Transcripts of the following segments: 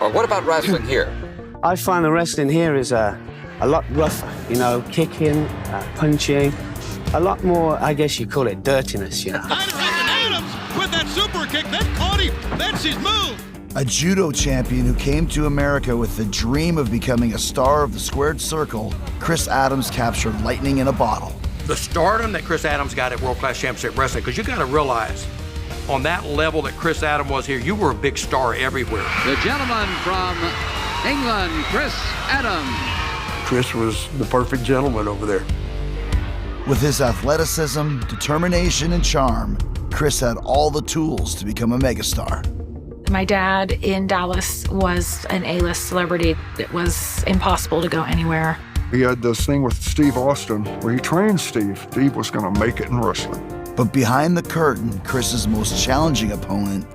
Or what about wrestling here? I find the wrestling here is a lot rougher, you know, kicking, punching, a lot more, I guess you call it dirtiness, you know. Adams with that super kick, that caught him, that's his move. A judo champion who came to America with the dream of becoming a star of the squared circle, Chris Adams captured lightning in a bottle. The stardom that Chris Adams got at World Class Championship Wrestling, because you got to realize, on that level that Chris Adams was here, you were a big star everywhere. The gentleman from England, Chris Adams. Chris was the perfect gentleman over there. With his athleticism, determination, and charm, Chris had all the tools to become a megastar. My dad in Dallas was an A-list celebrity. It was impossible to go anywhere. He had this thing with Steve Austin where he trained Steve. Steve was going to make it in wrestling. But behind the curtain, Chris's most challenging opponent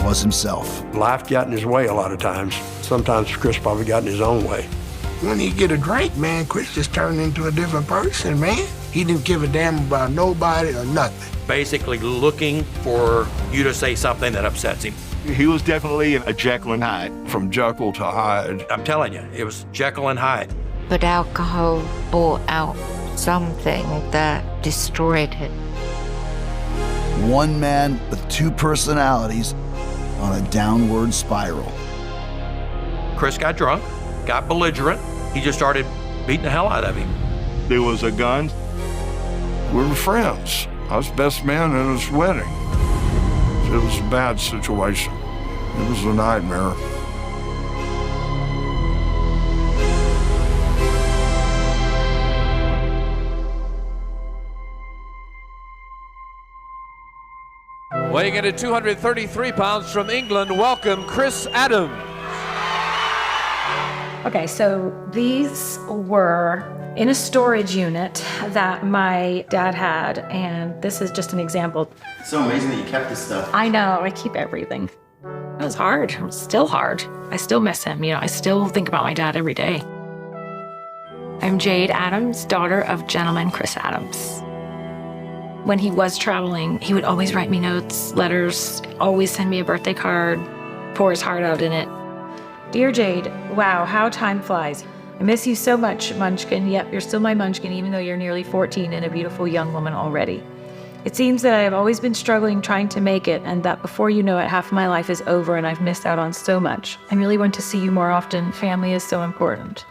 was himself. Life got in his way a lot of times. Sometimes Chris probably got in his own way. When he get a drink, man, Chris just turned into a different person, man. He didn't give a damn about nobody or nothing. Basically looking for you to say something that upsets him. He was definitely a Jekyll and Hyde. From Jekyll to Hyde. I'm telling you, it was Jekyll and Hyde. But alcohol brought out something that destroyed it. One man with two personalities on a downward spiral. Chris got drunk, got belligerent. He just started beating the hell out of him. There was a gun. We were friends. I was best man at his wedding. It was a bad situation. It was a nightmare. Weighing in at 233 pounds from England, welcome Chris Adams. Okay, so these were in a storage unit that my dad had, and this is just an example. It's so amazing that you kept this stuff. I know, I keep everything. It was hard, it was still hard. I still miss him, I still think about my dad every day. I'm Jade Adams, daughter of gentleman Chris Adams. When he was traveling, he would always write me notes, letters, always send me a birthday card, pour his heart out in it. Dear Jade, wow, how time flies. I miss you so much, Munchkin. Yep, you're still my Munchkin, even though you're nearly 14 and a beautiful young woman already. It seems that I have always been struggling trying to make it, and that before you know it, half of my life is over and I've missed out on so much. I really want to see you more often. Family is so important.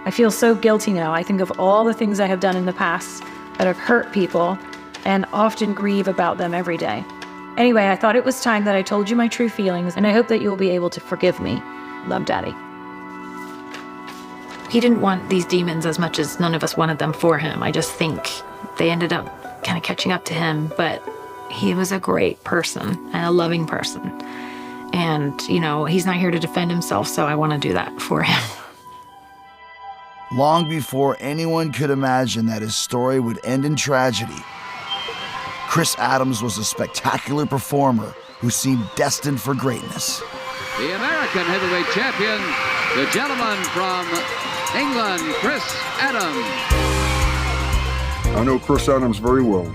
I feel so guilty now. I think of all the things I have done in the past that have hurt people and often grieve about them every day. Anyway, I thought it was time that I told you my true feelings, and I hope that you'll be able to forgive me. Love, Daddy. He didn't want these demons as much as none of us wanted them for him. I just think they ended up kind of catching up to him, but he was a great person and a loving person. And, he's not here to defend himself, so I want to do that for him. Long before anyone could imagine that his story would end in tragedy, Chris Adams was a spectacular performer who seemed destined for greatness. The American heavyweight champion, the gentleman from England, Chris Adams. I know Chris Adams very well.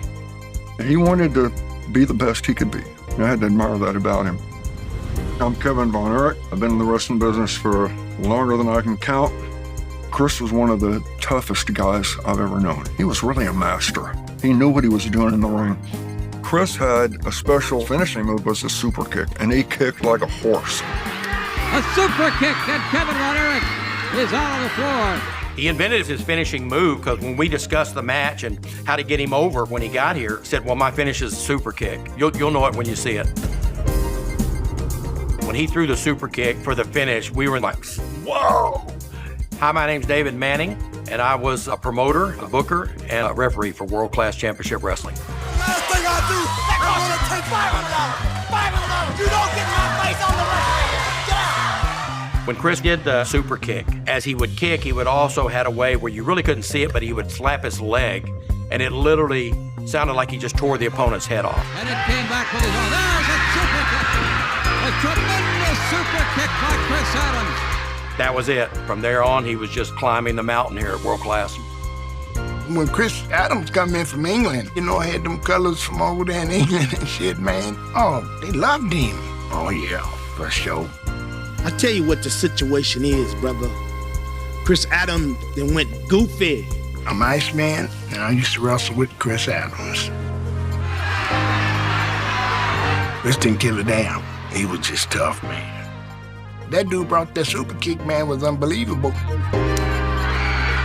He wanted to be the best he could be. I had to admire that about him. I'm Kevin Von Erich. I've been in the wrestling business for longer than I can count. Chris was one of the toughest guys I've ever known. He was really a master. He knew what he was doing in the ring. Chris had a special finishing move, was a super kick, and he kicked like a horse. A super kick, and Kevin Von Erich is out on the floor. He invented his finishing move because when we discussed the match and how to get him over when he got here, he said, well, my finish is a super kick. You'll know it when you see it. When he threw the super kick for the finish, we were like, whoa. Hi, my name's David Manning, and I was a promoter, a booker, and a referee for World Class Championship Wrestling. Last thing I do, I'm gonna take $500. $500. You don't get my face on the record. Get out. When Chris did the super kick, as he would kick, he would also had a way where you really couldn't see it, but he would slap his leg, and it literally sounded like he just tore the opponent's head off. And it came back with his own. There's a super kick. A tremendous super kick by Chris Adams. That was it. From there on, he was just climbing the mountain here at World Class. When Chris Adams come in from England, I had them colors from over there in England and shit, man. Oh, they loved him. Oh, yeah, for sure. I tell you what the situation is, brother. Chris Adams then went goofy. I'm Iceman, and I used to wrestle with Chris Adams. Chris didn't give a damn. He was just tough, man. That dude brought that super kick, man, was unbelievable.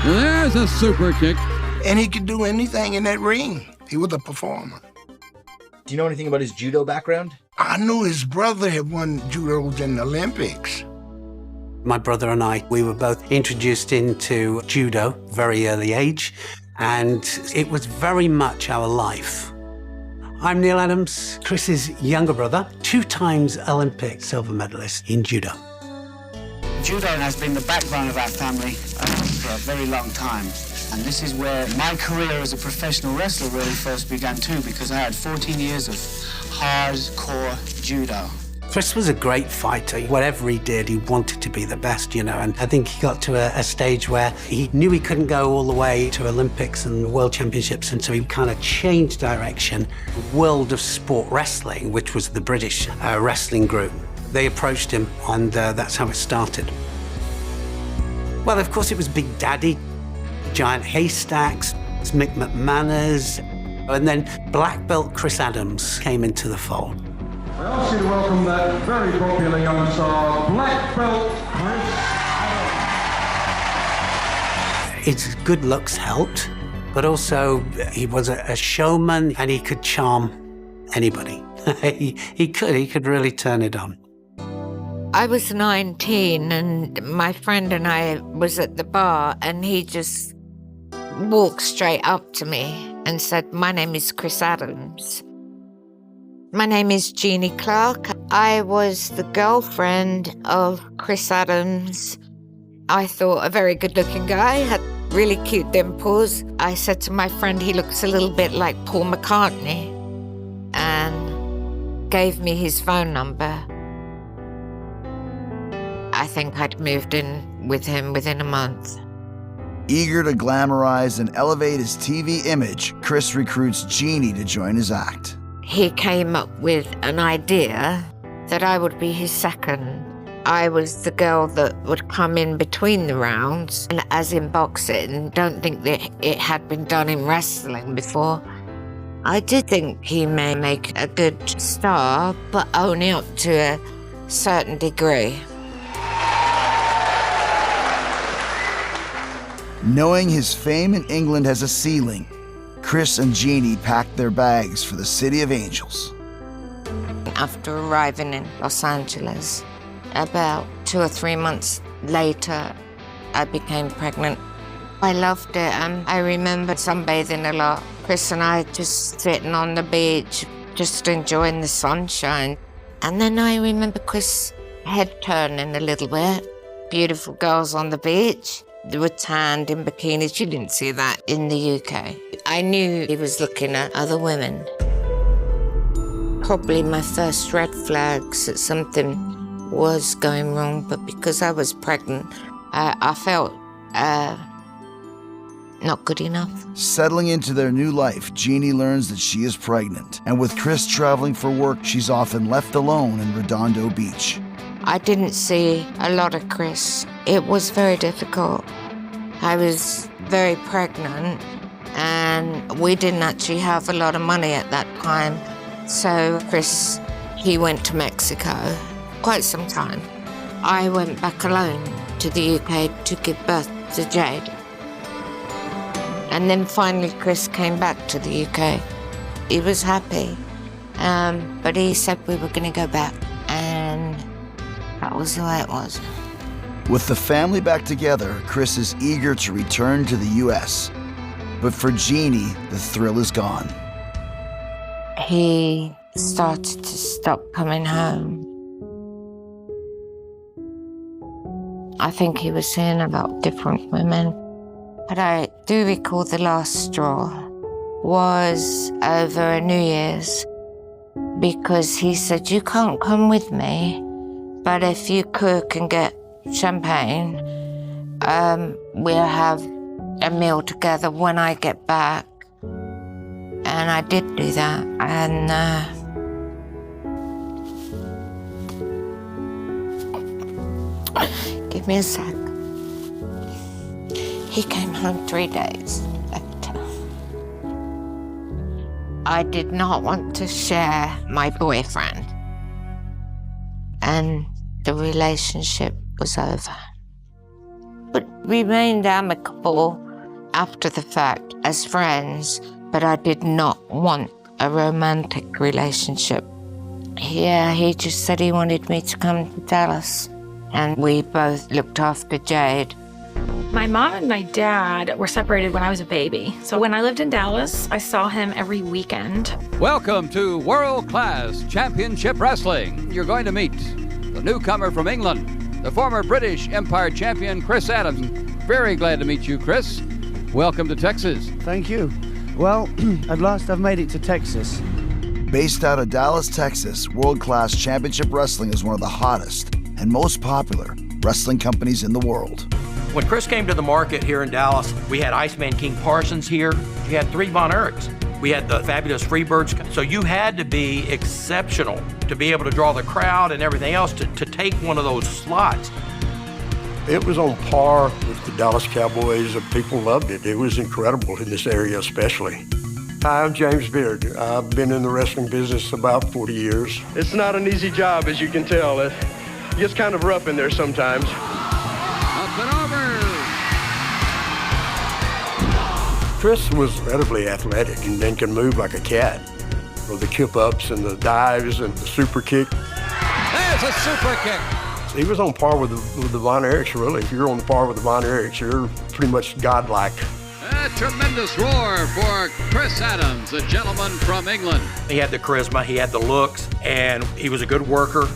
There's a super kick. And he could do anything in that ring. He was a performer. Do you know anything about his judo background? I knew his brother had won judos in the Olympics. My brother and I, we were both introduced into judo very early age, and it was very much our life. I'm Neil Adams, Chris's younger brother, 2 times Olympic silver medalist in judo. Judo has been the backbone of our family for a very long time. And this is where my career as a professional wrestler really first began too, because I had 14 years of hardcore judo. Chris was a great fighter. Whatever he did, he wanted to be the best, you know, and I think he got to a stage where he knew he couldn't go all the way to Olympics and World Championships, and so he kind of changed direction. World of Sport Wrestling, which was the British wrestling group, they approached him, and that's how it started. Well, of course, it was Big Daddy, Giant Haystacks, Mick McManus, and then black belt Chris Adams came into the fold. I ask you to welcome that very popular young star, black belt Chris Adams. His good looks helped, but also he was a showman and he could charm anybody. he could really turn it on. I was 19 and my friend and I was at the bar and he just walked straight up to me and said, "My name is Chris Adams." My name is Jeannie Clark. I was the girlfriend of Chris Adams. I thought a very good-looking guy, had really cute dimples. I said to my friend, he looks a little bit like Paul McCartney, and gave me his phone number. I think I'd moved in with him within a month. Eager to glamorize and elevate his TV image, Chris recruits Jeannie to join his act. He came up with an idea that I would be his second. I was the girl that would come in between the rounds, and as in boxing, don't think that it had been done in wrestling before. I did think he may make a good star, but only up to a certain degree. Knowing his fame in England has a ceiling, Chris and Jeannie packed their bags for the City of Angels. After arriving in Los Angeles, about 2 or 3 months later, I became pregnant. I loved it. I remember sunbathing a lot. Chris and I just sitting on the beach, just enjoying the sunshine. And then I remember Chris' head turning a little bit. Beautiful girls on the beach. They were tanned in bikinis. You didn't see that in the UK. I knew he was looking at other women. Probably my first red flags that something was going wrong, but because I was pregnant, I felt not good enough. Settling into their new life, Jeannie learns that she is pregnant, and with Chris traveling for work, she's often left alone in Redondo Beach. I didn't see a lot of Chris. It was very difficult. I was very pregnant and we didn't actually have a lot of money at that time. So Chris, he went to Mexico quite some time. I went back alone to the UK to give birth to Jade. And then finally Chris came back to the UK. He was happy, but he said we were going to go back, and that was the way it was. With the family back together, Chris is eager to return to the U.S. But for Jeannie, the thrill is gone. He started to stop coming home. I think he was seeing about different women. But I do recall the last straw was over a New Year's, because he said, "You can't come with me, but if you cook and get champagne, we'll have a meal together when I get back." And I did do that, and give me a sec. He came home 3 days later. I did not want to share my boyfriend, and the relationship was over. But we remained amicable after the fact as friends, but I did not want a romantic relationship. Yeah, he just said he wanted me to come to Dallas, and we both looked after Jade. My mom and my dad were separated when I was a baby. So when I lived in Dallas, I saw him every weekend. Welcome to World Class Championship Wrestling. You're going to meet the newcomer from England, the former British Empire champion, Chris Adams. Very glad to meet you, Chris. Welcome to Texas. Thank you. Well, at last I've made it to Texas. Based out of Dallas, Texas, World Class Championship Wrestling is one of the hottest and most popular wrestling companies in the world. When Chris came to the market here in Dallas, we had Iceman King Parsons here. We had 3 Von Erichs. We had the fabulous Freebirds. So you had to be exceptional to be able to draw the crowd and everything else to take one of those slots. It was on par with the Dallas Cowboys, and people loved it. It was incredible in this area especially. Hi, I'm James Beard. I've been in the wrestling business about 40 years. It's not an easy job, as you can tell. It gets kind of rough in there sometimes. Up and over. Chris was incredibly athletic and then can move like a cat. With the kip-ups and the dives and the super kick. There's a super kick. He was on par with the Von Erichs, really. If you're on par with the Von Erichs, you're pretty much godlike. A tremendous roar for Chris Adams, a gentleman from England. He had the charisma, he had the looks, and he was a good worker.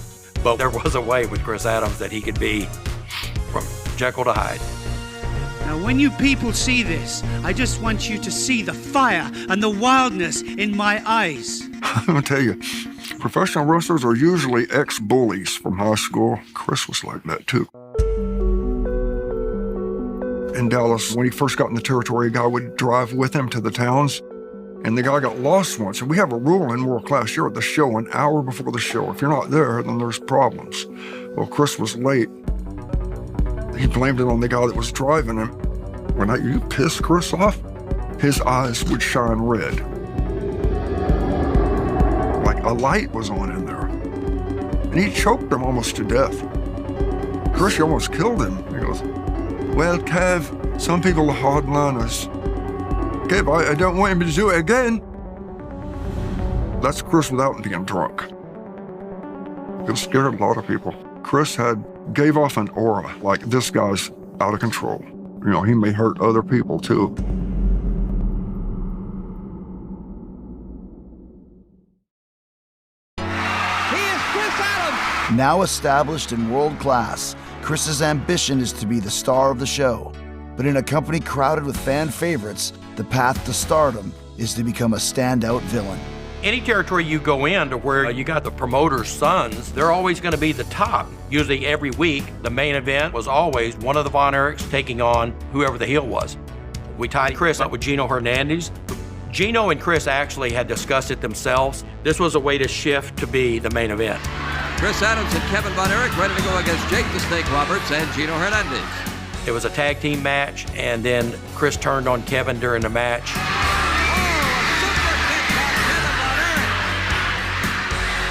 But there was a way with Chris Adams that he could be from Jekyll to Hyde. Now, when you people see this, I just want you to see the fire and the wildness in my eyes. I'm gonna tell you, professional wrestlers are usually ex-bullies from high school. Chris was like that too. In Dallas, when he first got in the territory, a guy would drive with him to the towns, and the guy got lost once. And we have a rule in World Class: you're at the show an hour before the show. If you're not there, then there's problems. Well, Chris was late. He blamed it on the guy that was driving him. When you pissed Chris off, his eyes would shine red. Like a light was on in there. And he choked him almost to death. Chris almost killed him. He goes, "Well, Kev, some people are hardliners. Kev, I don't want him to do it again." That's Chris without being drunk. It scared a lot of people. Chris gave off an aura, like this guy's out of control. You know, he may hurt other people too. Now established in World Class, Chris's ambition is to be the star of the show. But in a company crowded with fan favorites, the path to stardom is to become a standout villain. Any territory you go into where you got the promoter's sons, they're always going to be the top. Usually every week, the main event was always one of the Von Erichs taking on whoever the heel was. We tied Chris up with Gino Hernandez. Gino and Chris actually had discussed it themselves. This was a way to shift to be the main event. Chris Adams and Kevin Von Erich ready to go against Jake the Snake Roberts and Gino Hernandez. It was a tag team match, and then Chris turned on Kevin during the match.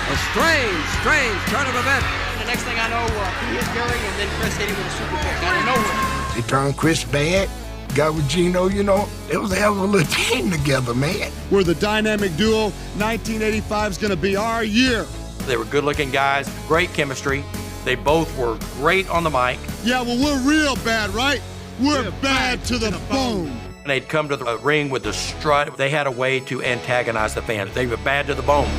A strange turn of events. The next thing I know, he hit Gary, and then Chris hit him with a super kick out of nowhere. They turned Chris bad. Got with Gino, you know, it was a hell of a little team together, man. We're the dynamic duo. 1985 is going to be our year. They were good-looking guys, great chemistry. They both were great on the mic. Yeah, well, we're real bad, right? We're bad to the bone. They'd come to the ring with the strut. They had a way to antagonize the fans. They were bad to the bone.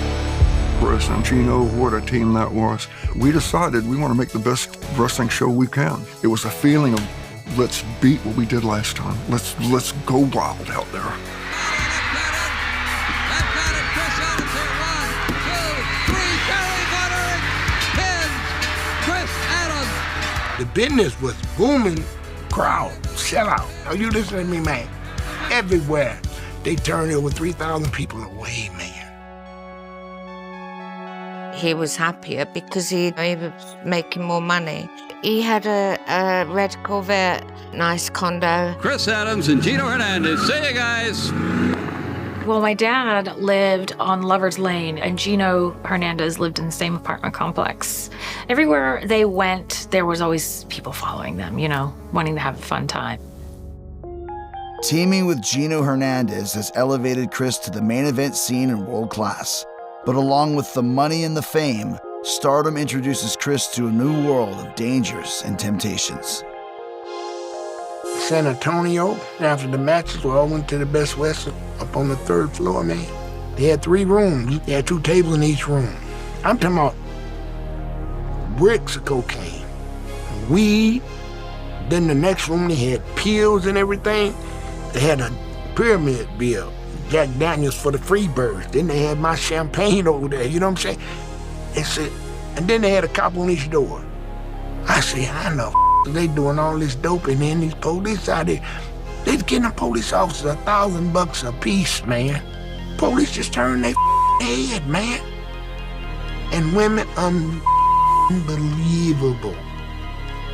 Chris and Gino, what a team that was. We decided we want to make the best wrestling show we can. It was a feeling of, let's beat what we did last time. Let's go wild out there. The business was booming. Crowd, sell out. Now you listen to me, man. Everywhere. They turned over 3,000 people away, man. he was happier because he was making more money. He had a red Corvette, nice condo. Chris Adams and Gino Hernandez. See you guys. Well, my dad lived on Lover's Lane, and Gino Hernandez lived in the same apartment complex. Everywhere they went, there was always people following them, you know, wanting to have a fun time. Teaming with Gino Hernandez has elevated Chris to the main event scene in world class. But along with the money and the fame, stardom introduces Chris to a new world of dangers and temptations. San Antonio, after the matches, we all went to the Best Western up on the 3rd floor, man. They had 3 rooms. They had 2 tables in each room. I'm talking about bricks of cocaine, weed. Then the next room, they had pills and everything. They had a pyramid bill, Jack Daniels for the Freebirds. Then they had my champagne over there, you know what I'm saying? They said, and then they had a cop on each door. I say, how the they doing all this dope, and then these police out there, they getting the police officers $1,000 a piece, man. Police just turn their head, man. And women, unbelievable.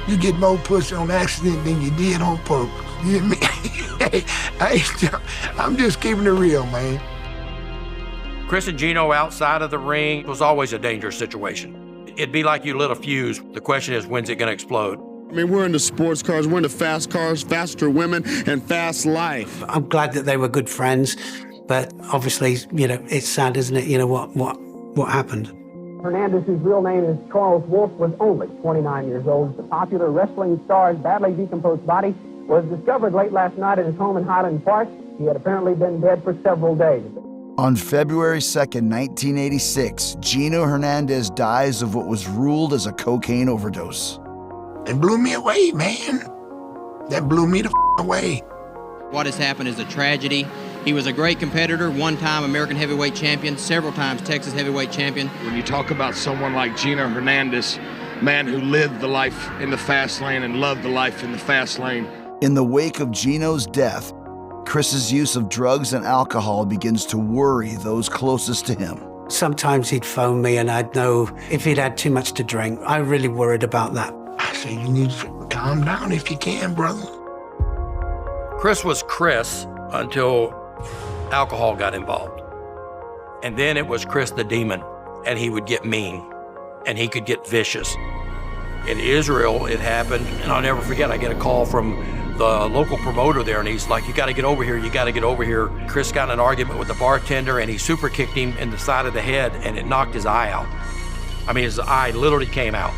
You get more pussy on accident than you did on purpose. You hear me? I'm just keeping it real, man. Chris and Gino outside of the ring was always a dangerous situation. It'd be like you lit a fuse. The question is, when's it gonna explode? I mean, we're into sports cars, we're into fast cars, faster women, and fast life. I'm glad that they were good friends, but obviously, you know, it's sad, isn't it? You know, what happened? Hernandez's real name is Charles Wolf, was only 29 years old. The popular wrestling star's badly decomposed body was discovered late last night at his home in Highland Park. He had apparently been dead for several days. On February 2nd, 1986, Gino Hernandez dies of what was ruled as a cocaine overdose. It blew me away, man. That blew me the away. What has happened is a tragedy. He was a great competitor, one-time American heavyweight champion, several times Texas heavyweight champion. When you talk about someone like Gino Hernandez, man who lived the life in the fast lane and loved the life in the fast lane. In the wake of Gino's death, Chris's use of drugs and alcohol begins to worry those closest to him. Sometimes he'd phone me and I'd know if he'd had too much to drink. I really worried about that. I say, you need to calm down if you can, brother. Chris was Chris until alcohol got involved. And then it was Chris the Demon, and he would get mean, and he could get vicious. In Israel, it happened, and I'll never forget, I get a call from the local promoter there, and he's like, you gotta get over here, you gotta get over here. Chris got in an argument with the bartender, and he super kicked him in the side of the head, and it knocked his eye out. I mean, his eye literally came out.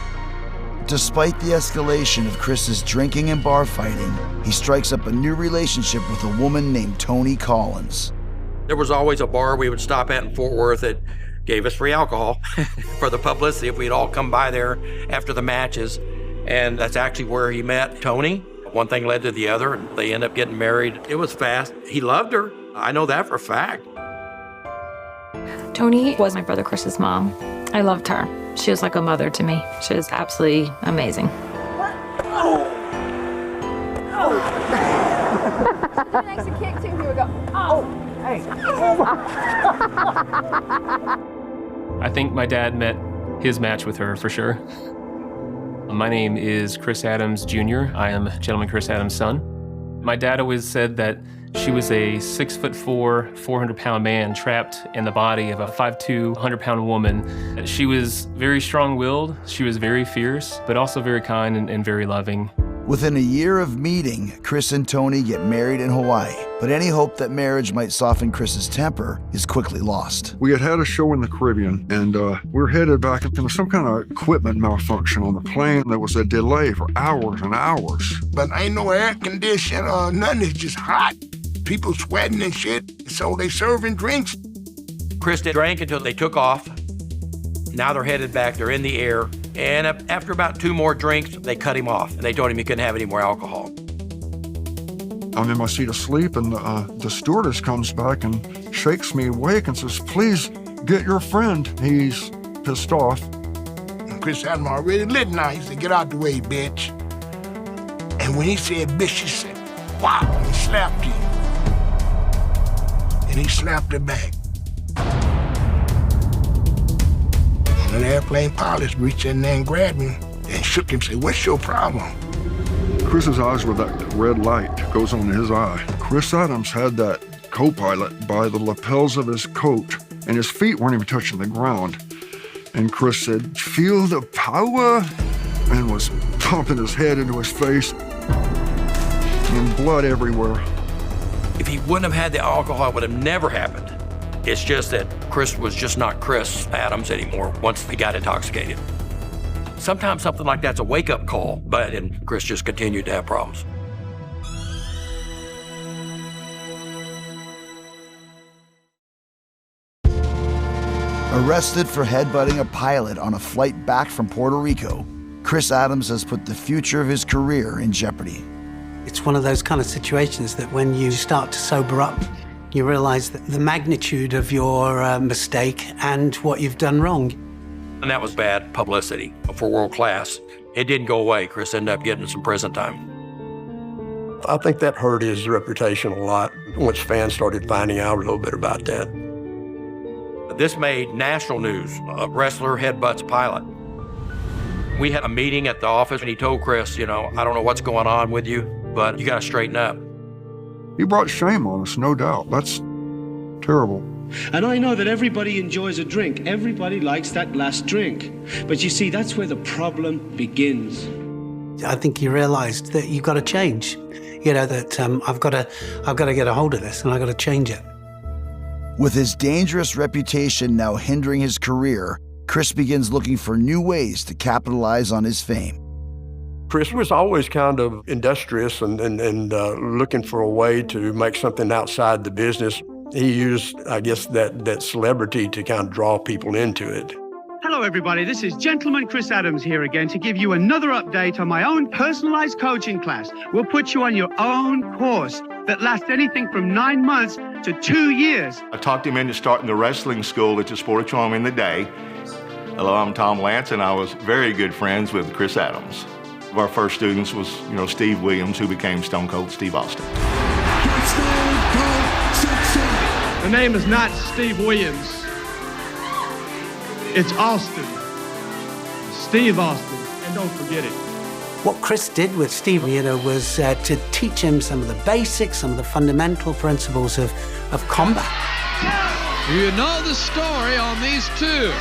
Despite the escalation of Chris's drinking and bar fighting, he strikes up a new relationship with a woman named Toni Collins. There was always a bar we would stop at in Fort Worth that gave us free alcohol for the publicity if we'd all come by there after the matches. And that's actually where he met Toni. One thing led to the other, and they ended up getting married. It was fast. He loved her. I know that for a fact. Toni was my brother Chris's mom. I loved her. She was like a mother to me. She was absolutely amazing. Next to kick too, here we go. Oh, hey. I think my dad met his match with her for sure. My name is Chris Adams Jr. I am Gentleman Chris Adams' son. My dad always said that she was a 6'4", 400-pound man trapped in the body of a 5'2", 100-pound woman. She was very strong-willed, she was very fierce, but also very kind and very loving. Within a year of meeting, Chris and Toni get married in Hawaii, but any hope that marriage might soften Chris's temper is quickly lost. We had a show in the Caribbean, and we were headed back into some kind of equipment malfunction on the plane. There was a delay for hours and hours. But ain't no air conditioner or nothing, it's just hot. People sweating and shit, so they serving drinks. Chris drank until they took off. Now they're headed back, they're in the air. And after about 2 more drinks, they cut him off, and they told him he couldn't have any more alcohol. I'm in my seat asleep, and the stewardess comes back and shakes me awake and says, please get your friend. He's pissed off. Chris had him already lit now. He said, get out the way, bitch. And when he said bitch, she said, wow, and he slapped him. And he slapped her back. And An airplane pilot reached in there and grabbed him and shook him and said, "What's your problem?" Chris's eyes were that red light goes on his eye. Chris Adams had that co-pilot by the lapels of his coat, and his feet weren't even touching the ground. And Chris said, "Feel the power," and was pumping his head into his face, and blood everywhere. If he wouldn't have had the alcohol, it would have never happened. It's just that Chris was just not Chris Adams anymore once he got intoxicated. Sometimes something like that's a wake-up call, and Chris just continued to have problems. Arrested for headbutting a pilot on a flight back from Puerto Rico, Chris Adams has put the future of his career in jeopardy. It's one of those kind of situations that when you start to sober up, you realize that the magnitude of your mistake and what you've done wrong. And that was bad publicity for World Class. It didn't go away. Chris ended up getting some prison time. I think that hurt his reputation a lot once fans started finding out a little bit about that. This made national news. A wrestler headbutts pilot. We had a meeting at the office, and he told Chris, I don't know what's going on with you, but you got to straighten up. He brought shame on us, no doubt. That's terrible. And I know that everybody enjoys a drink. Everybody likes that last drink. But you see, that's where the problem begins. I think he realized that you've got to change. That I've got to get a hold of this, and I've got to change it. With his dangerous reputation now hindering his career, Chris begins looking for new ways to capitalize on his fame. Chris was always kind of industrious and looking for a way to make something outside the business. He used, I guess, that celebrity to kind of draw people into it. Hello, everybody. This is Gentleman Chris Adams here again to give you another update on my own personalized coaching class. We'll put you on your own course that lasts anything from 9 months to 2 years. I talked him into starting the wrestling school at the Sportatorium in the day. Hello, I'm Tom Lance, and I was very good friends with Chris Adams. One of our first students was, Steve Williams, who became Stone Cold Steve Austin. The name is not Steve Williams. It's Austin. Steve Austin. And don't forget it. What Chris did with Steve, was to teach him some of the basics, some of the fundamental principles of combat. You know the story on these two.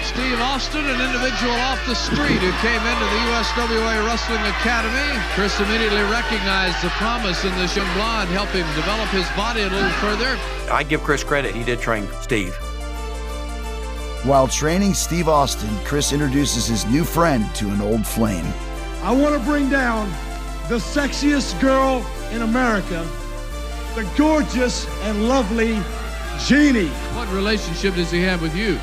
Steve Austin, an individual off the street who came into the USWA Wrestling Academy. Chris immediately recognized the promise in this young blonde, helped him develop his body a little further. I give Chris credit. He did train Steve. While training Steve Austin, Chris introduces his new friend to an old flame. I want to bring down the sexiest girl in America, the gorgeous and lovely Jeannie. What relationship does he have with you?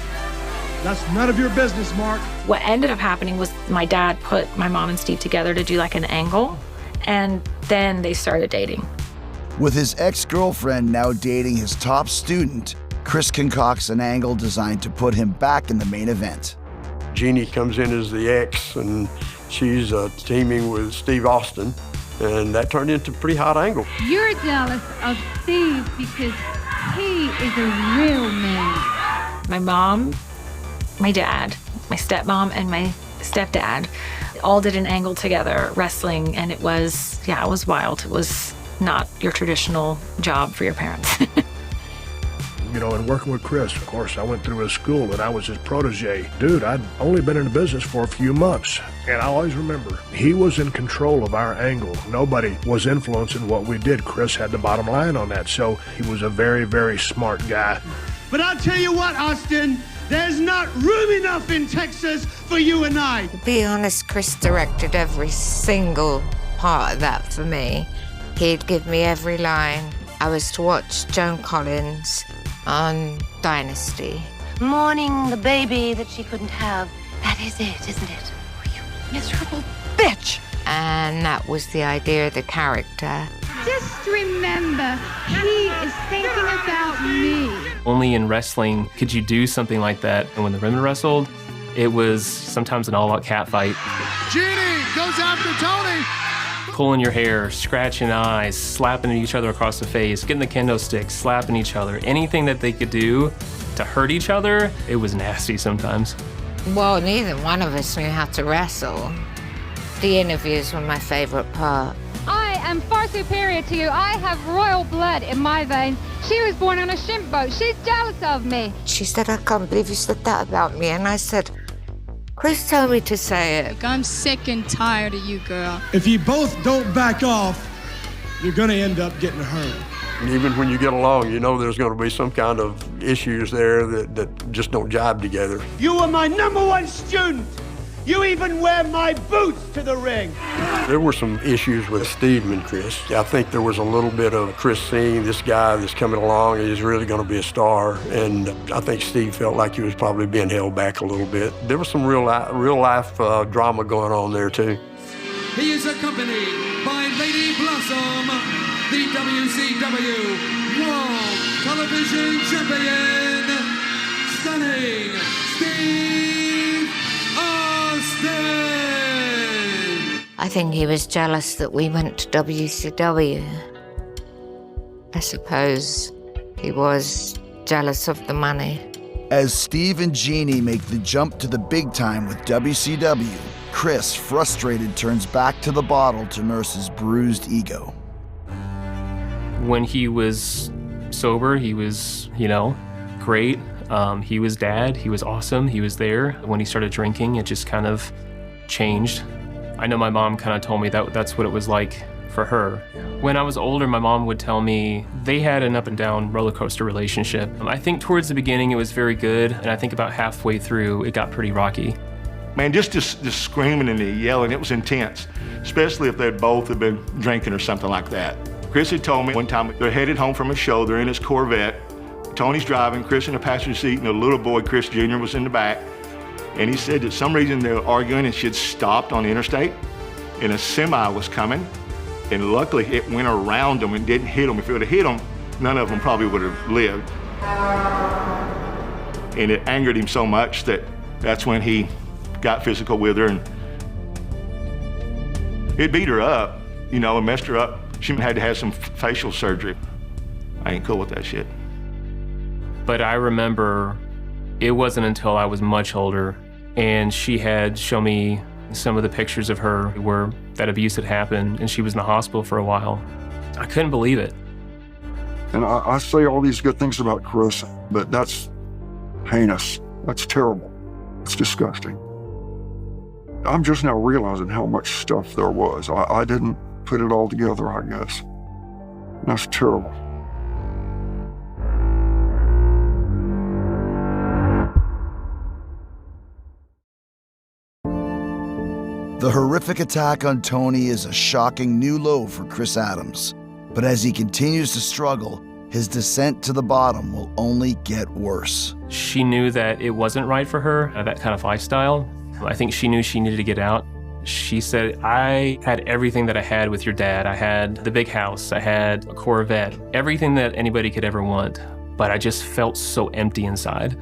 That's none of your business, Mark. What ended up happening was my dad put my mom and Steve together to do like an angle, and then they started dating. With his ex-girlfriend now dating his top student, Chris concocts an angle designed to put him back in the main event. Jeannie comes in as the ex, and she's teaming with Steve Austin, and that turned into a pretty hot angle. You're jealous of Steve because he is a real man. My mom, my dad, my stepmom, and my stepdad all did an angle together, wrestling, and it was wild. It was not your traditional job for your parents. And working with Chris, of course, I went through his school and I was his protege. Dude, I'd only been in the business for a few months. And I always remember, he was in control of our angle. Nobody was influencing what we did. Chris had the bottom line on that. So he was a very, very smart guy. But I'll tell you what, Austin, there's not room enough in Texas for you and I. To be honest, Chris directed every single part of that for me. He'd give me every line. I was to watch Joan Collins on Dynasty. Mourning the baby that she couldn't have. That is it, isn't it? Oh, you miserable bitch. And that was the idea of the character. Just remember, he is thinking about me. Only in wrestling could you do something like that. And when the women wrestled, it was sometimes an all-out cat fight. Jeannie goes after Tony. Pulling your hair, scratching eyes, slapping each other across the face, getting the kendo sticks, slapping each other. Anything that they could do to hurt each other, it was nasty sometimes. Well, neither one of us knew how to wrestle. The interviews were my favorite part. I am far superior to you. I have royal blood in my veins. She was born on a shrimp boat. She's jealous of me. She said, I can't believe you said that about me. And I said, Chris told me to say it. I'm sick and tired of you, girl. If you both don't back off, you're gonna end up getting hurt. And even when you get along, you know there's going to be some kind of issues there that just don't jibe together. You were my #1 student. You even wear my boots to the ring. There were some issues with Steve and Chris. I think there was a little bit of Chris seeing this guy that's coming along and he's really going to be a star. And I think Steve felt like he was probably being held back a little bit. There was some real life drama going on there too. He is accompanied by Lady Blossom, the WCW World Television Champion, Stunning Steve Austin. I think he was jealous that we went to WCW. I suppose he was jealous of the money. As Steve and Jeannie make the jump to the big time with WCW, Chris, frustrated, turns back to the bottle to nurse his bruised ego. When he was sober, he was, great. He was dad, he was awesome, he was there. When he started drinking, it just kind of changed. I know my mom kind of told me that's what it was like for her. When I was older, my mom would tell me they had an up and down roller coaster relationship. I think towards the beginning it was very good, and I think about halfway through it got pretty rocky. Man, just screaming and yelling, it was intense, especially if they'd both have been drinking or something like that. Chris had told me one time they're headed home from a show, they're in his Corvette. Tony's driving, Chris in the passenger seat, and the little boy, Chris Jr., was in the back. And he said that some reason they were arguing and she had stopped on the interstate, and a semi was coming, and luckily it went around them and didn't hit them. If it would have hit them, none of them probably would have lived. And it angered him so much that's when he got physical with her, and it beat her up, and messed her up. She had to have some facial surgery. I ain't cool with that shit. But I remember it wasn't until I was much older and she had shown me some of the pictures of her where that abuse had happened and she was in the hospital for a while. I couldn't believe it. And I say all these good things about Chris, but that's heinous. That's terrible. It's disgusting. I'm just now realizing how much stuff there was. I didn't put it all together, I guess. That's terrible. The horrific attack on Tony is a shocking new low for Chris Adams. But as he continues to struggle, his descent to the bottom will only get worse. She knew that it wasn't right for her, that kind of lifestyle. I think she knew she needed to get out. She said, I had everything that I had with your dad. I had the big house, I had a Corvette, everything that anybody could ever want, but I just felt so empty inside.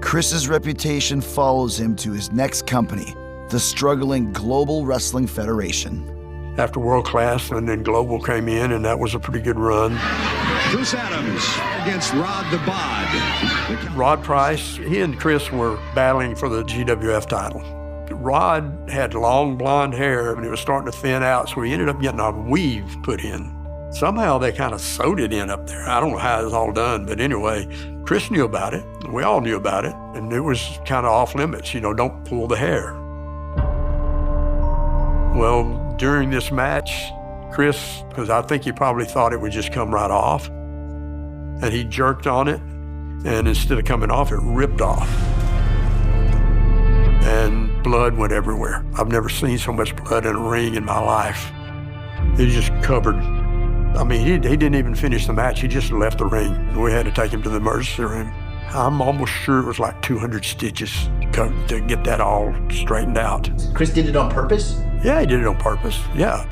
Chris's reputation follows him to his next company, the struggling Global Wrestling Federation. After World Class, and then Global came in, and that was a pretty good run. Chris Adams against Rod the Bod. Rod Price, he and Chris were battling for the GWF title. Rod had long blonde hair, and it was starting to thin out, so he ended up getting a weave put in. Somehow they kind of sewed it in up there. I don't know how it was all done, but anyway, Chris knew about it. We all knew about it, and it was kind of off limits, don't pull the hair. Well, during this match, Chris, because I think he probably thought it would just come right off, and he jerked on it, and instead of coming off, it ripped off. And blood went everywhere. I've never seen so much blood in a ring in my life. It just covered. I mean, he didn't even finish the match. He just left the ring. We had to take him to the emergency room. I'm almost sure it was like 200 stitches to get that all straightened out. Chris did it on purpose? Yeah, he did it on purpose, yeah.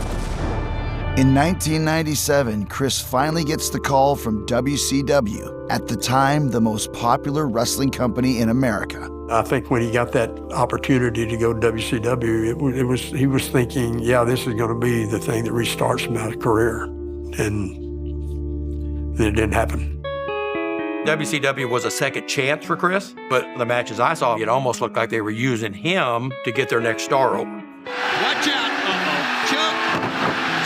In 1997, Chris finally gets the call from WCW, at the time the most popular wrestling company in America. I think when he got that opportunity to go to WCW, he was thinking, yeah, this is going to be the thing that restarts my career. And it didn't happen. WCW was a second chance for Chris, but the matches I saw, it almost looked like they were using him to get their next star over. Watch out. Chuck.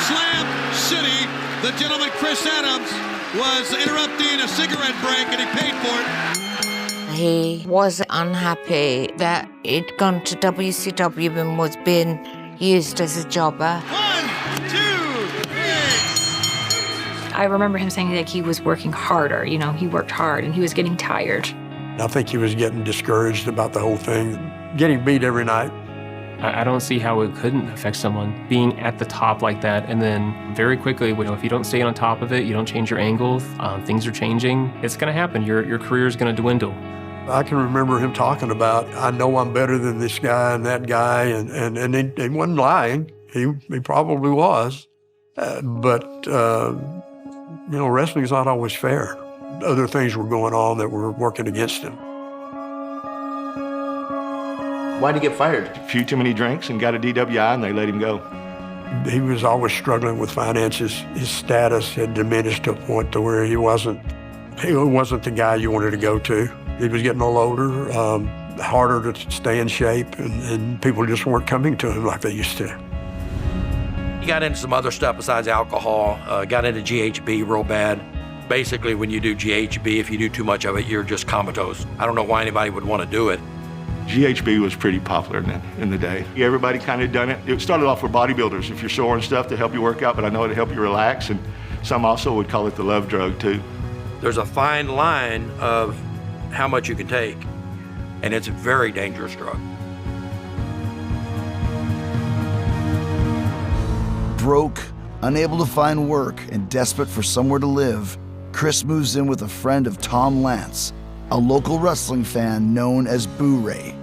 Slam City. The gentleman, Chris Adams, was interrupting a cigarette break, and he paid for it. He was unhappy that he'd gone to WCW and was being used as a jobber. 1, 2, 3. I remember him saying that he was working harder. You know, he worked hard and he was getting tired. I think he was getting discouraged about the whole thing, getting beat every night. I don't see how it couldn't affect someone being at the top like that, and then very quickly, if you don't stay on top of it, you don't change your angle, things are changing, it's going to happen. Your career is going to dwindle. I can remember him talking about, I know I'm better than this guy and that guy, and he wasn't lying. He probably was. But wrestling's not always fair. Other things were going on that were working against him. Why'd he get fired? A few too many drinks and got a DWI, and they let him go. He was always struggling with finances. His status had diminished to a point to where he wasn't the guy you wanted to go to. He was getting a little older, harder to stay in shape, and people just weren't coming to him like they used to. He got into some other stuff besides alcohol, got into GHB real bad. Basically, when you do GHB, if you do too much of it, you're just comatose. I don't know why anybody would want to do it. GHB was pretty popular in the day. Everybody kind of done it. It started off for bodybuilders, if you're sore and stuff, to help you work out, but I know it'd help you relax, and some also would call it the love drug, too. There's a fine line of how much you can take, and it's a very dangerous drug. Broke, unable to find work, and desperate for somewhere to live, Chris moves in with a friend of Tom Lance, a local wrestling fan known as Boo Ray.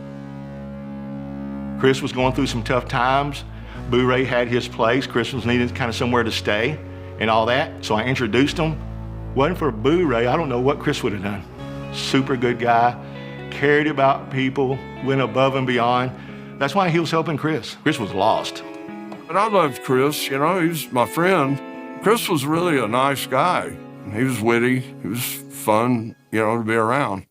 Chris was going through some tough times. Boo Ray had his place. Chris was needing kind of somewhere to stay and all that, so I introduced him. Wasn't for Boo Ray, I don't know what Chris would have done. Super good guy, cared about people, went above and beyond. That's why he was helping Chris. Chris was lost. But I loved Chris, he was my friend. Chris was really a nice guy. He was witty, he was fun, to be around.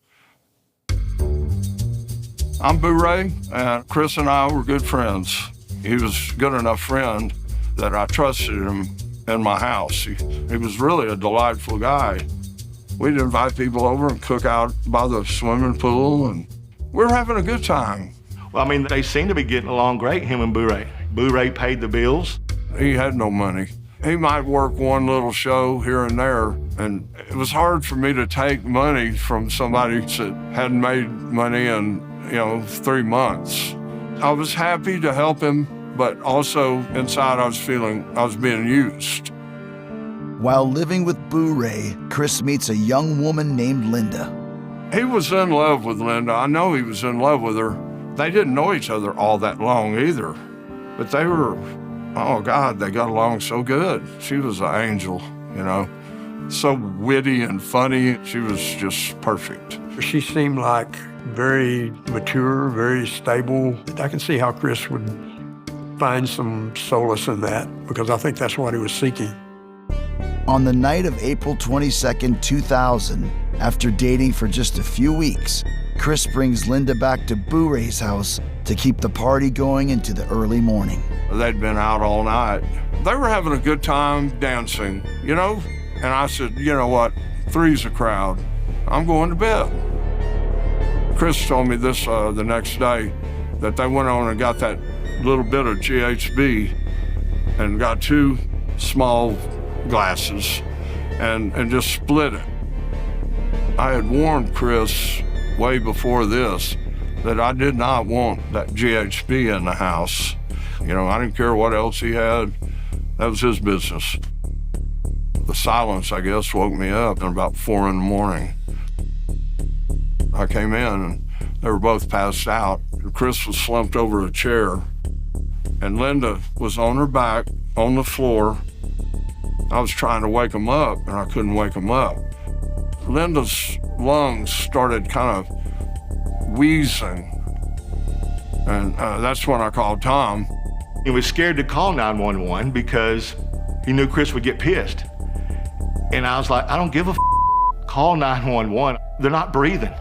I'm Boo Ray, and Chris and I were good friends. He was a good enough friend that I trusted him in my house. He was really a delightful guy. We'd invite people over and cook out by the swimming pool, and we were having a good time. Well, they seemed to be getting along great, him and Boo Ray. Boo Ray paid the bills. He had no money. He might work one little show here and there, and it was hard for me to take money from somebody that hadn't made money in, 3 months. I was happy to help him, but also inside I was feeling I was being used. While living with Boo Ray, Chris meets a young woman named Linda. He was in love with Linda. I know he was in love with her. They didn't know each other all that long either, but they were, oh God, they got along so good. She was an angel, so witty and funny. She was just perfect. She seemed like very mature, very stable. I can see how Chris would find some solace in that, because I think that's what he was seeking. On the night of April 22nd, 2000, after dating for just a few weeks, Chris brings Linda back to Boo Ray's house to keep the party going into the early morning. They'd been out all night. They were having a good time dancing, And I said, you know what, 3's a crowd. I'm going to bed. Chris told me this the next day, that they went on and got that little bit of GHB and got 2 small glasses and just split it. I had warned Chris way before this that I did not want that GHB in the house. I didn't care what else he had. That was his business. The silence, I guess, woke me up at about 4 in the morning. I came in and they were both passed out. Chris was slumped over a chair and Linda was on her back on the floor. I was trying to wake him up and I couldn't wake him up. Linda's lungs started kind of wheezing, and that's when I called Tom. He was scared to call 911 because he knew Chris would get pissed. And I was like, I don't give a call 911. They're not breathing.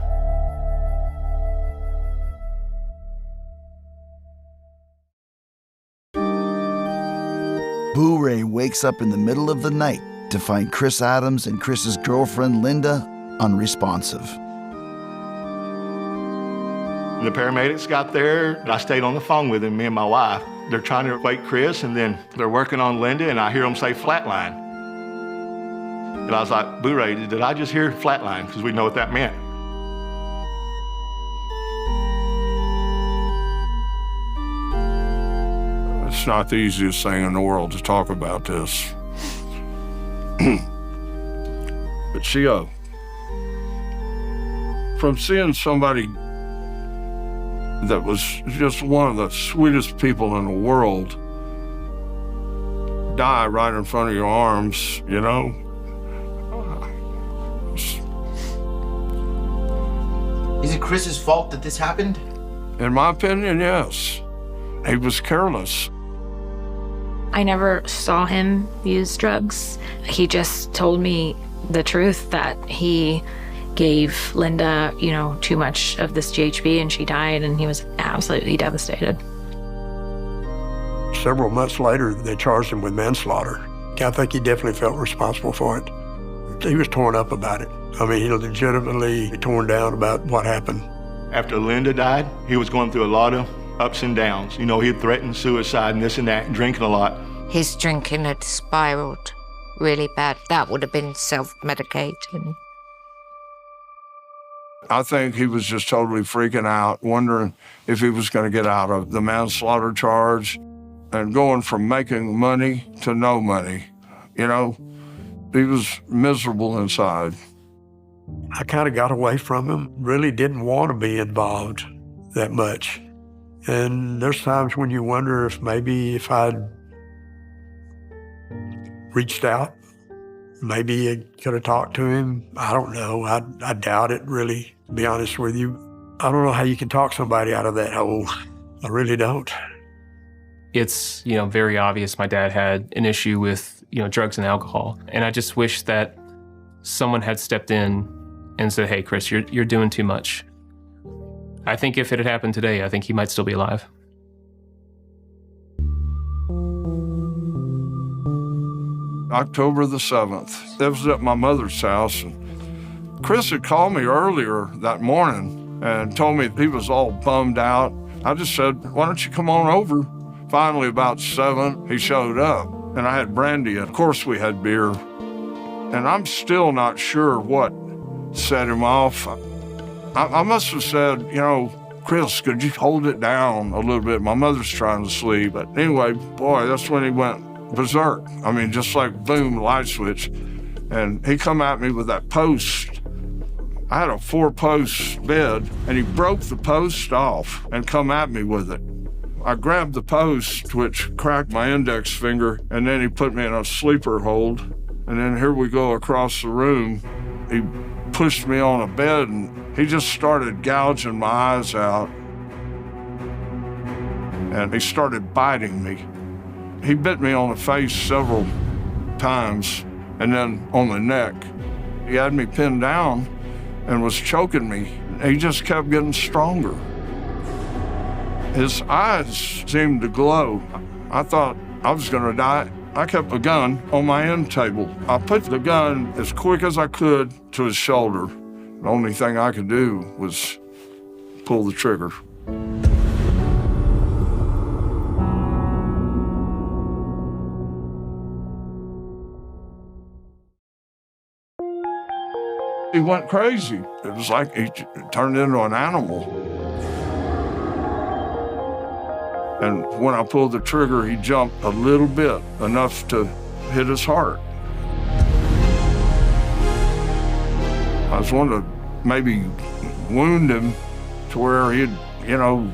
Boo Ray wakes up in the middle of the night to find Chris Adams and Chris's girlfriend, Linda, unresponsive. The paramedics got there. I stayed on the phone with him, me and my wife. They're trying to wake Chris, and then they're working on Linda, and I hear them say flatline. And I was like, Boo Ray, did I just hear flatline? Because we know what that meant. It's not the easiest thing in the world to talk about this. But Shio, from seeing somebody that was just one of the sweetest people in the world die right in front of your arms, you know? Is it Chris's fault that this happened? In my opinion, yes. He was careless. I never saw him use drugs. He just told me the truth that he gave Linda, you know, too much of this GHB and she died, and he was absolutely devastated. Several months later, they charged him with manslaughter. I think he definitely felt responsible for it. He was torn up about it. I mean, he legitimately torn down about what happened. After Linda died, he was going through a lot of ups and downs. You know, he had threatened suicide and this and that, and drinking a lot. His drinking had spiraled really bad. That would have been self-medicating. I think he was just totally freaking out, wondering if he was going to get out of the manslaughter charge and going from making money to no money. You know, he was miserable inside. I kind of got away from him, really didn't want to be involved that much. And there's times when you wonder if maybe if I'd reached out, maybe I could have talked to him. I don't know. I doubt it, really, to be honest with you. I don't know how you can talk somebody out of that hole. I really don't. It's, you know, very obvious my dad had an issue with, you know, drugs and alcohol. And I just wish that someone had stepped in and said, hey, Chris, you're doing too much. I think if it had happened today, I think he might still be alive. October the 7th, it was at my mother's house. And Chris had called me earlier that morning and told me he was all bummed out. I just said, why don't you come on over? Finally, about 7, he showed up, and I had brandy. Of course, we had beer. And I'm still not sure what set him off. I must have said, you know, Chris, could you hold it down a little bit? My mother's trying to sleep. But anyway, boy, that's when he went berserk. I mean, just like boom, light switch. And he come at me with that post. I had a 4-post bed, and he broke the post off and come at me with it. I grabbed the post, which cracked my index finger, and then he put me in a sleeper hold. And then here we go across the room. He pushed me on a bed, and he just started gouging my eyes out. And he started biting me. He bit me on the face several times, and then on the neck. He had me pinned down and was choking me. He just kept getting stronger. His eyes seemed to glow. I thought I was gonna die. I kept a gun on my end table. I put the gun as quick as I could to his shoulder. The only thing I could do was pull the trigger. He went crazy. It was like he turned into an animal. And when I pulled the trigger, he jumped a little bit, enough to hit his heart. I was wanting to maybe wound him to where he'd, you know,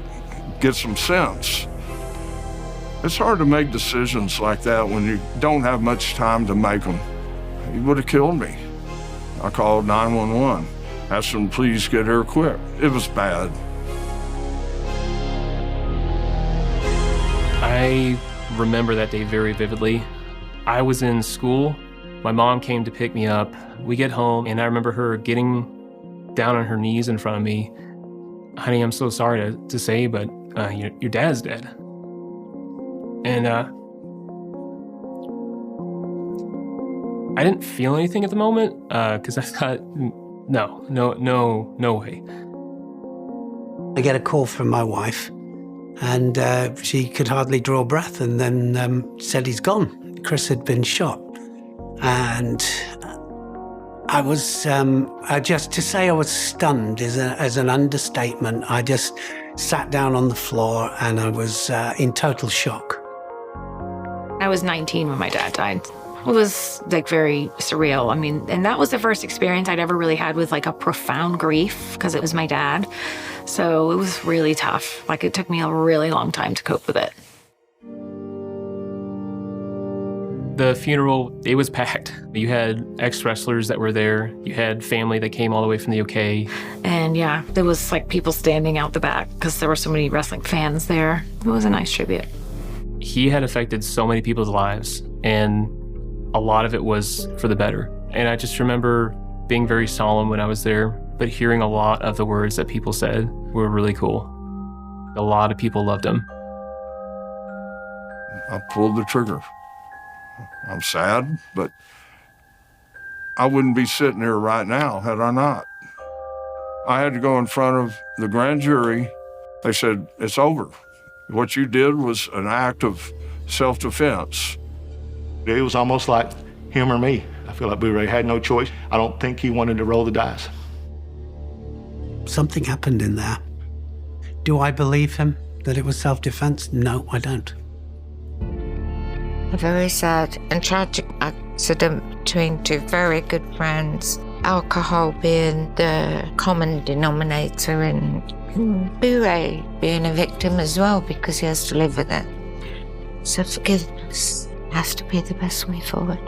get some sense. It's hard to make decisions like that when you don't have much time to make them. He would have killed me. I called 911, asked them to please get here quick. It was bad. I remember that day very vividly. I was in school My mom came to pick me up. We get home, and I remember her getting down on her knees in front of me. Honey, I'm so sorry to say, but your dad's dead. And I didn't feel anything at the moment because I thought, no way. I get a call from my wife, and she could hardly draw breath, and then said he's gone. Chris had been shot. And I was, just to say I was stunned is as an understatement. I just sat down on the floor and I was in total shock. I was 19 when my dad died. It was like very surreal. I mean, and that was the first experience I'd ever really had with like a profound grief because it was my dad. So it was really tough. Like it took me a really long time to cope with it. The funeral, it was packed. You had ex-wrestlers that were there. You had family that came all the way from the UK. And yeah, there was like people standing out the back because there were so many wrestling fans there. It was a nice tribute. He had affected so many people's lives, and a lot of it was for the better. And I just remember being very solemn when I was there, but hearing a lot of the words that people said were really cool. A lot of people loved him. I pulled the trigger. I'm sad, but I wouldn't be sitting here right now had I not. I had to go in front of the grand jury. They said, it's over. What you did was an act of self-defense. It was almost like him or me. I feel like we really had no choice. I don't think he wanted to roll the dice. Something happened in there. Do I believe him that it was self-defense? No, I don't. A very sad and tragic accident between two very good friends. Alcohol being the common denominator and Bure being a victim as well because he has to live with it. So forgiveness has to be the best way forward.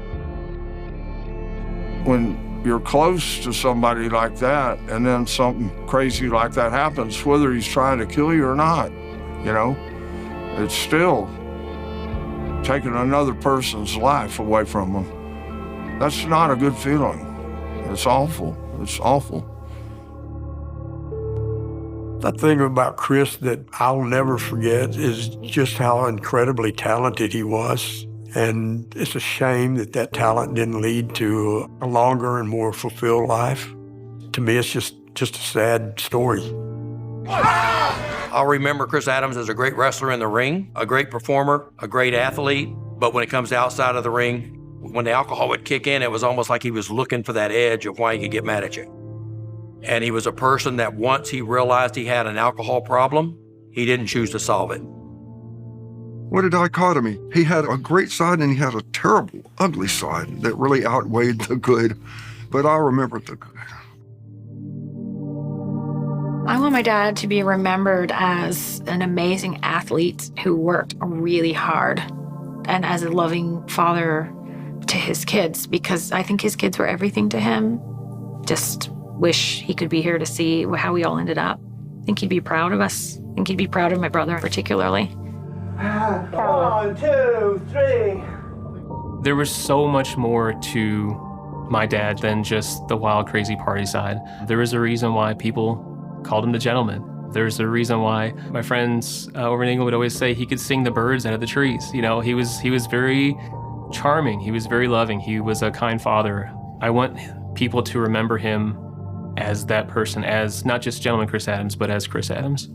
When you're close to somebody like that and then something crazy like that happens, whether he's trying to kill you or not, it's still taking another person's life away from them. That's not a good feeling. It's awful. It's awful. The thing about Chris that I'll never forget is just how incredibly talented he was. And it's a shame that that talent didn't lead to a longer and more fulfilled life. To me, it's just a sad story. I'll remember Chris Adams as a great wrestler in the ring, a great performer, a great athlete, but when it comes outside of the ring, when the alcohol would kick in, it was almost like he was looking for that edge of why he could get mad at you. And he was a person that once he realized he had an alcohol problem, he didn't choose to solve it. What a dichotomy. He had a great side and he had a terrible, ugly side that really outweighed the good. But I remember the good. I want my dad to be remembered as an amazing athlete who worked really hard and as a loving father to his kids, because I think his kids were everything to him. Just wish he could be here to see how we all ended up. I think he'd be proud of us. I think he'd be proud of my brother particularly. 1, 2, 3. There was so much more to my dad than just the wild, crazy party side. There was a reason why people called him the gentleman. There's a reason why my friends over in England would always say he could sing the birds out of the trees. He was very charming. He was very loving. He was a kind father. I want people to remember him as that person, as not just Gentleman Chris Adams, but as Chris Adams.